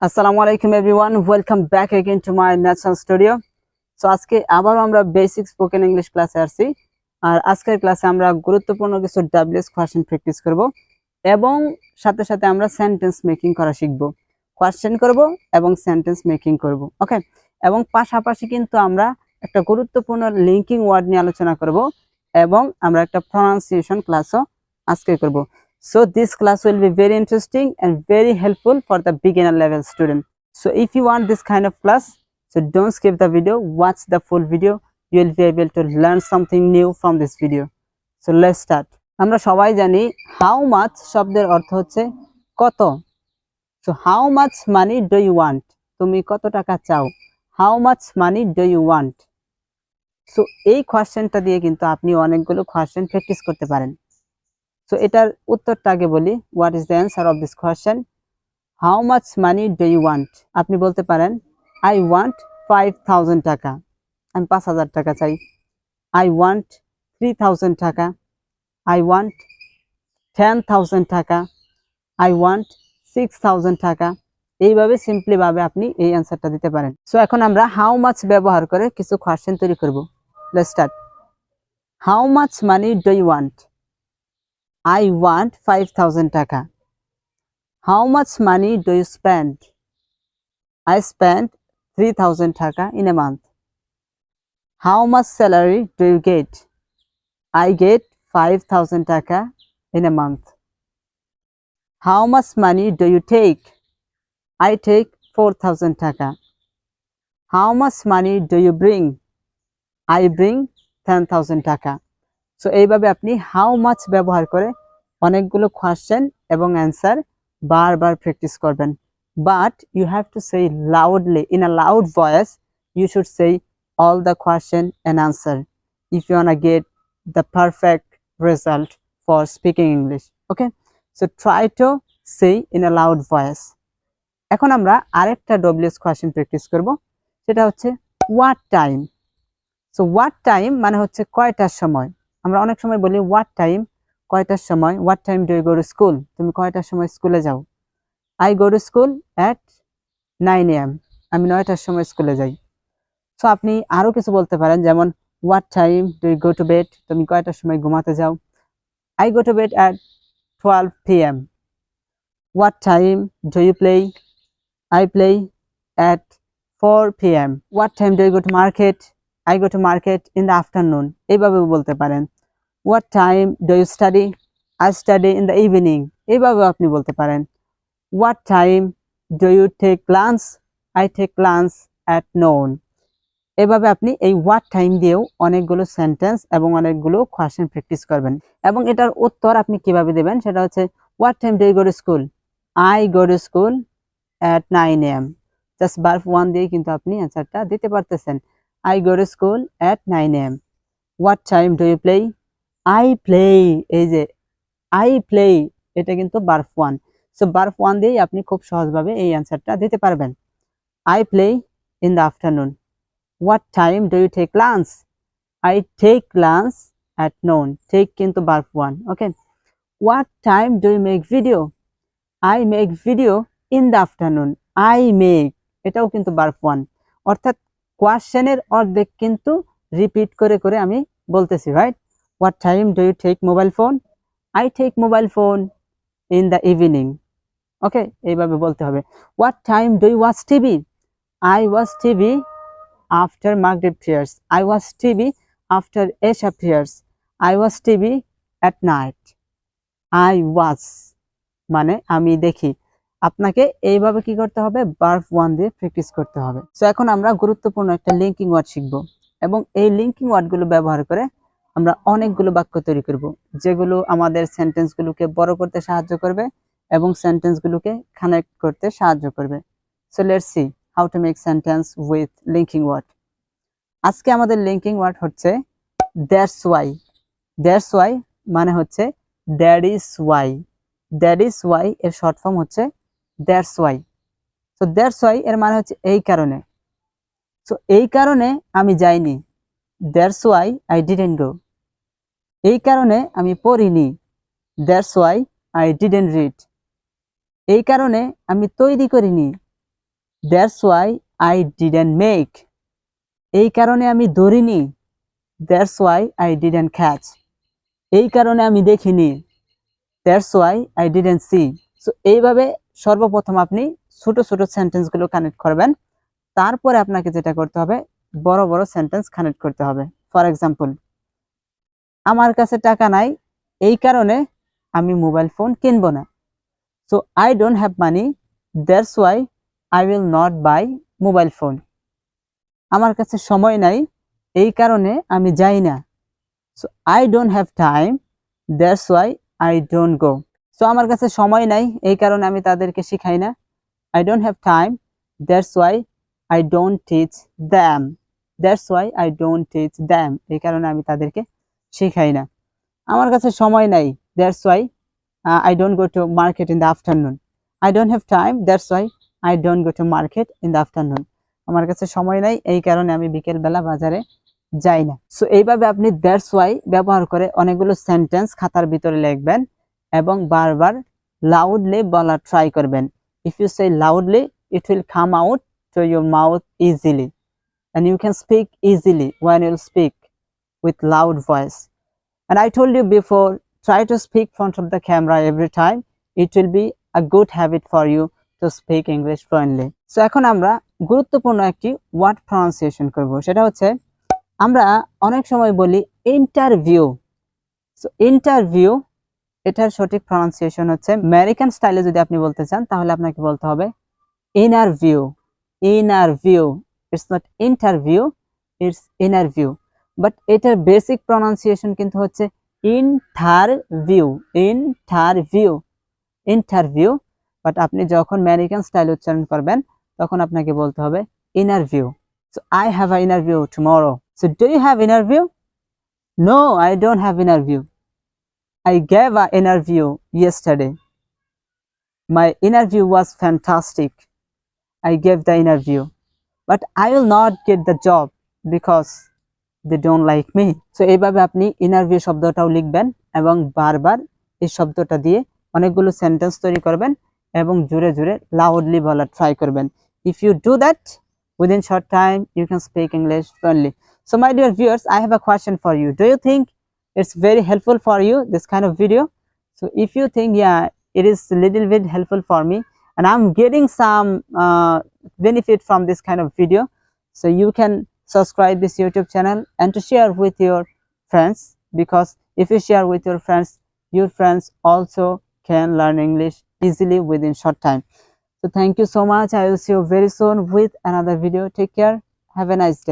Assalamualaikum everyone, welcome back again to my natural studio. So আজকে আবার আমরা basic spoken English ক্লাসে আসছি। আর আজকের ক্লাসে আমরা গুরুত্বপূর্ণ কিছু ডাব্লিউএস কোশ্চেন প্র্যাকটিস করব এবং সাথে সাথে আমরা সেন্টেন্স মেকিং করা শিখব। কোশ্চেন করব এবং সেন্টেন্স মেকিং করব, ওকে। এবং পাশাপাশি কিন্তু আমরা একটা গুরুত্বপূর্ণ লিঙ্কিং ওয়ার্ড নিয়ে আলোচনা করব এবং আমরা একটা প্রনাউন্সিয়েশন ক্লাসও আজকে করব। So this class will be very interesting and very helpful for the beginner level student. So if you want this kind of class, so don't skip the video, watch the full video. You will be able to learn something new from this video. So let's start. আমরা সবাই জানি how much শব্দের অর্থ হচ্ছে কত। So how much money do you want? তুমি কত টাকা চাও? How much money do you want? So এই কোশ্চেনটা দিয়ে কিন্তু আপনি অনেকগুলো কোশ্চেন প্র্যাকটিস করতে পারেন। So এটার উত্তরটা আগে বলি, what is the answer of this question? How much money do you want? আপনি বলতে পারেন I want 5,000 টাকা, আমি 5,000 টাকা চাই। I want 3,000 টাকা, I want 10,000 টাকা, I want 6,000 টাকা। এইভাবে সিম্পলি ভাবে আপনি এই অ্যানসারটা দিতে পারেন। সো এখন আমরা how much ব্যবহার করে কিছু কোশ্চেন তৈরি করব। Let's start. How much money do you want? I want 5,000 taka. How much money do you spend? I spend 3,000 taka in a month. How much salary do you get? I get 5,000 taka in a month. How much money do you take? I take 4,000 taka. How much money do you bring? I bring 10,000 taka. So এইভাবে আপনি how much ব্যবহার করে অনেকগুলো question এবং answer বারবার practice করবেন। But you have to say loudly, in a loud voice you should say all the question and answer if you want get the perfect result for speaking English, okay. So try to say in a loud voice. এখন আমরা আরেকটা WS question practice করব, সেটা হচ্ছে what time. So what time মানে হচ্ছে কয়টার সময়। আমরা অনেক সময় বলি হোয়াট টাইম, কয়টার সময়। What time do you go to school? তুমি কয়টার সময় স্কুলে যাও? I go to school at 9 AM, আমি 9টার সময় স্কুলে যাই। সো আপনি আরো কিছু বলতে পারেন, যেমন what time do you go to bed? তুমি কয়টার সময় ঘুমাতে যাও? I go to bed at 12 PM. What time do you play? I play at 4 PM. What time do you go to market? I go to market in the afternoon. এইভাবে বলতে পারেন। What time do you study? I study in the evening. এইভাবে আপনি বলতে পারেন। What time do you take lunch? I take lunch at noon. এইভাবে আপনি এই what time দিয়েও অনেকগুলো সেন্টেন্স এবং অনেকগুলো কোশ্চেন প্র্যাকটিস করবেন। এবং এটার উত্তর আপনি কিভাবে দেবেন সেটা হচ্ছে What time do you go to school? I go to school at 9 AM. Just verb 1 দিয়ে কিন্তু আপনি অ্যানসারটা দিতে পারতেছেন। I go to school at 9 AM. What time do you play? I play. এই যে I play, এটা কিন্তু verb 1. So verb 1 দিয়ে আপনি খুব সহজভাবে এই অ্যানসারটা দিতে পারবেন। I play in the afternoon. What time do you take lunch? I take lunch at noon. Take কিন্তু verb 1. Okay. What time do you make video? I make video in the afternoon. I make, এটাও কিন্তু verb 1. অর্থাৎ কোশ্চেনের অর্ধেক কিন্তু repeat করে করে আমি বলতেছি, right? What time do you take mobile phone? I take mobile phone in the evening. Okay, এইভাবে বলতে হবে। What time do you watch TV? I watch TV after Maghrib prayers. I watch TV after Isha prayers. I watch TV at night. I watch মানে আমি দেখি। আপনাকে এইভাবে কি করতে হবে? ভার্ব 1 দিয়ে প্র্যাকটিস করতে হবে। সো এখন আমরা গুরুত্বপূর্ণ একটা লিঙ্কিং ওয়ার্ড শিখব এবং এই লিঙ্কিং ওয়ার্ডগুলো ব্যবহার করে আমরা অনেকগুলো বাক্য তৈরি করব, যেগুলো আমাদের সেন্টেন্সগুলোকে বড় করতে সাহায্য করবে এবং সেন্টেন্সগুলোকে কানেক্ট করতে সাহায্য করবে। So let's see how to make sentence with linking word. আজকে আমাদের লিঙ্কিং ওয়ার্ড হচ্ছে দ্যাটস ওয়াই। দ্যাটস ওয়াই মানে হচ্ছে that is why. That is why এর শর্ট ফর্ম হচ্ছে that's why. So that's why এর মানে হচ্ছে এই কারণে। সো এই কারণে আমি যাইনি। That's why I didn't go. এই কারণে আমি পড়িনি। That's why I didn't read. এই কারণে আমি তৈরি করিনি। That's why I didn't make, এই কারণে আমি ধরিনি। That's why I didn't catch, এই কারণে আমি দেখিনি। That's why I didn't see. So এইভাবে সর্বপ্রথম আপনি ছোট ছোট সেন্টেন্সগুলো কানেক্ট করবেন, তারপরে আপনাকে যেটা করতে হবে বড় বড় সেন্টেন্স কানেক্ট করতে হবে। ফর এক্সাম্পল, আমার কাছে টাকা নাই, এই কারণে আমি মোবাইল ফোন কিনবো না। So I don't have money, that's why I will not buy mobile phone. আমার কাছে সময় নাই, এই কারণে আমি যাই না। So I don't have time, that's why I don't go. So আমার কাছে সময় নাই, এই কারণে আমি তাদেরকে শিখাই না। I don't have time, that's why I don't teach them. That's why I don't teach them. এই কারণে আমি তাদেরকে শেখাই না। আমার কাছে সময় নাই, that's why I don't go to market in the afternoon. I don't have time, that's why I don't go to market in the afternoon. আমার কাছে সময় নাই, এই কারণে আমি বিকেল বেলা বাজারে যাই না। সো এইভাবে আপনি that's why ব্যবহার করে অনেকগুলো সেন্টেন্স খাতার ভিতরে লিখবেন এবং বারবার লাউডলি বলা ট্রাই করবেন। If you say loudly, it will come out to your mouth easily, and you can speak easily when you speak with loud voice. And I told you before, try to speak in front of the camera every time. It will be a good habit for you to speak English fluently. So এখন আমরা গুরুত্বপূর্ণ একটি word pronunciation করব, সেটা হচ্ছে আমরা অনেক সময় বলি ইন্টারভিউ। সো ইন্টারভিউ, এটার সঠিক প্রনাউন্সিয়েশন হচ্ছে আমেরিকান স্টাইলে যদি আপনি বলতে চান তাহলে আপনাকে বলতে হবে innerview. Innerview, it's not interview, it's innerview. But এটার বেসিক প্রনাউন্সিয়েশন কিন্তু হচ্ছে ইন্টারভিউ। Interview, interview. বাট আপনি যখন আমেরিকান স্টাইল উচ্চারণ করবেন তখন আপনাকে বলতে হবে innerview. So I have a innerview tomorrow. So do you have innerview? No, I don't have innerview. I gave an interview yesterday. My interview was fantastic. I gave the interview, but I will not get the job because they don't like me. So এইভাবে আপনি interview শব্দটাও লিখবেন এবং বারবার এই শব্দটা দিয়ে অনেকগুলো sentence তৈরি করবেন এবং জোরে জোরে লাউডলি বলা ট্রাই করবেন। If you do that, within short time you can speak English fluently. So my dear viewers, I have a question for you. Do you think it's very helpful for you, this kind of video? So if you think, yeah, it is a little bit helpful for me and I'm getting some benefit from this kind of video, so you can subscribe this YouTube channel and to share with your friends, because if you share with your friends also can learn English easily within short time. So thank you so much. I will see you very soon with another video. Take care. Have a nice day.